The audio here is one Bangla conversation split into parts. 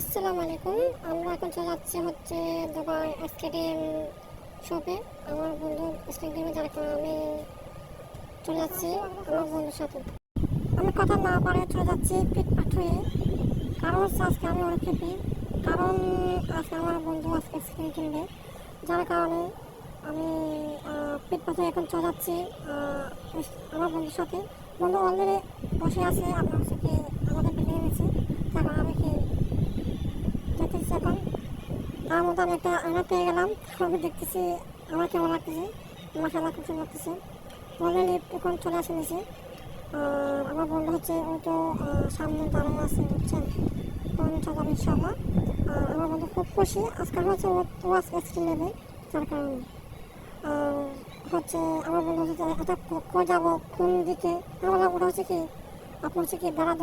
আসসালামু আলাইকুম। আমরা এখন চলে যাচ্ছি দুবাই স্টেডিয়াম শপে। আমার বন্ধু স্টেডিয়ামে যার কারণে আমি চলে যাচ্ছি আমার বন্ধুর সাথে। আমি কথা না পারে চলে যাচ্ছি পিটপাট হয়ে। কারণ আজকে আমি অনেক হ্যাপি, কারণ আজকে আমার বন্ধু আজকে স্ক্রিন কিনবে, যার কারণে আমি পিটপাট হয়ে এখন চলে যাচ্ছি আমার বন্ধুর সাথে। বন্ধু অলরেডি বসে আছে, আমরা কি আমাদের বিল্ডিং নিয়েছি, তারপর আমি কি দেখতেছি এখন। তার মধ্যে আমি একটা আয়না পেয়ে গেলাম, আমি দেখতেছি আমার কেমন লাগতেছে। মাশাআল্লাহ খুব সুন্দর লাগতেছে। অলরেডি এখন চলে আসে নিয়েছে। আমার বন্ধু ও তো সামনে দাঁড়িয়ে আছে, বুঝছেন। তো আমি চললাম ইনশাআল্লাহ। আমার বন্ধু খুব খুশি আজকে ও আজকে স্ক্রিন নেবে, যার কারণে আমার বন্ধু এটা কই যাবো কোন দিকে। আমরা ওটা কি আপনার কি বেড়া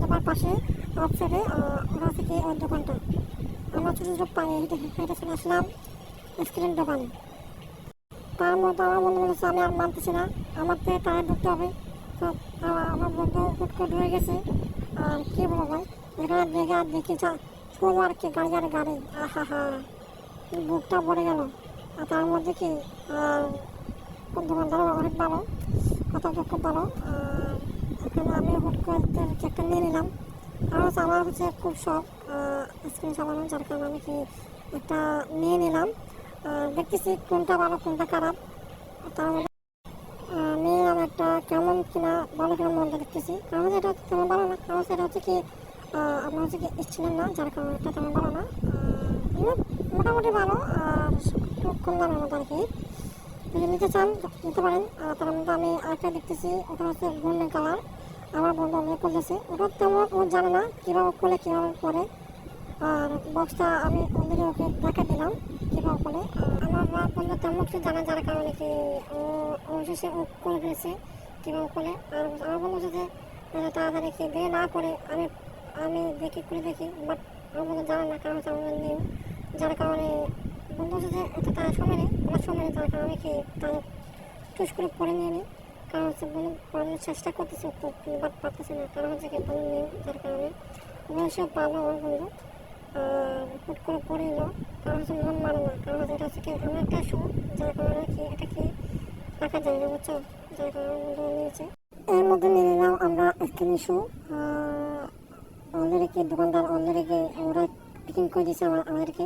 দেবার পাশে অফসাইডে ওটা কি ওর দোকানটা। আমরা ছোটো ছোটো পায়ে হেঁটে চলে আসলাম স্ক্রিন দোকানে। তার মধ্যে আমার বন্ধু বলেছে আমি আর মানতেছি না, আমার থেকে টায়ার ঢুকতে হবে। তো আমার বন্ধু হুট করে ঢুকে গেছে। আর কী বলবো ভাই, এখানে দেখি শুরু আর কি গাড়ি আহা হা, বুকটা ভরে গেল। আর তার মধ্যে কি দোকানদার অনেক ভালো, কথাটা খুব ভালো। এখানে আমি হুট করে একটা নিয়ে নিলাম। আর আমার খুব শখ স্ক্রিন চালানো, যার কারণে আমি কি একটা নিয়ে নিলাম। দেখতেছি কোনটা ভালো কোনটা খারাপ। তার মধ্যে নিয়ে নিলাম একটা, কেমন কিনা ভালো কিনা মনটা দেখতেছি। কারণ এটা তেমন ভালো না, কারণ সেটা কি আপনার কি ইচ্ছিলেন না, যার কারণে এটা তেমন ভালো না। মোটামুটি ভালো আর একটু কম দামের মতো আর কি। যদি নিতে চান নিতে পারেন। তার মধ্যে আমি আরেকটা দেখতেছি, ওটা গোল্ডেন কালার। আমার বন্ধু অনেক করতেছে, ওটা তেমন ও জানে না কীভাবে করলে কীভাবে করে। আর বক্সটা আমি অলরেডি ওকে দেখা দিলাম কীভাবে করে। আমার বন্ধু তেমন কিছু জানা, যার কারণে কি ও শেষে ও করে ফেলেছে কীভাবে করে। আর আমার বন্ধু যে তাড়াতাড়ি কি বিয়ে না করে আমি দেখি, বাট আমার বন্ধু জানে না, কারণ আমার নিউ, যার কারণে বন্ধু যে এটা তার সময় নেই, আমার সময় নেই, যার কারণে আমি কি তার টুস করে পরে নিয়ে নিই। কারণ বন্ধু পড়ানোর চেষ্টা করতেছে তো, বাট পারতেছে না, কারণ কি বন্ধু নেই, যার কারণে সব ভালো আমার বন্ধু হুট করে পড়ে এলো। কারণ মন মানে না, কারণ এটা কি এমন একটা শো, যার কারণে কি এটা কি রাখা যায় না, বুঝছো, যার কারণে বন্ধু নিয়েছে। এর মধ্যে নিয়ে নিলাম আমরা স্ক্রিন শো। অলরেডি কি দোকানদার অলরেডি ওরা পিকিং করে দিয়েছে আমাদেরকে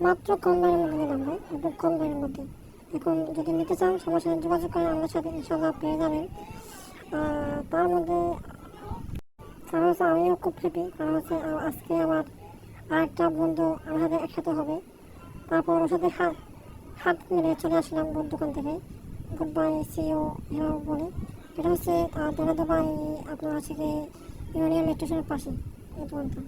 মাত্র কম দামের মধ্যে নিলাম ভাই, একদম কম দামের মধ্যে। এখন যদি নিতে চান সবার সাথে যোগাযোগ করে আমাদের সাথে ইনশাল্লাহ পেয়ে যাবেন। তার মধ্যে কারণ আমিও খুব হ্যাপি, কারণ আজকে আমার আরেকটা বন্ধু আমার সাথে একসাথে হবে। তারপর ওর সাথে হাত মেরে চলে আসলাম ওর দোকান থেকে। গুড বাই, সিও হ্যাঁ বলে। এটা বেড়া দুবাই আপনার কি ইউনিয়ন মেট্রো স্টেশনের পাশে এই দোকানটা।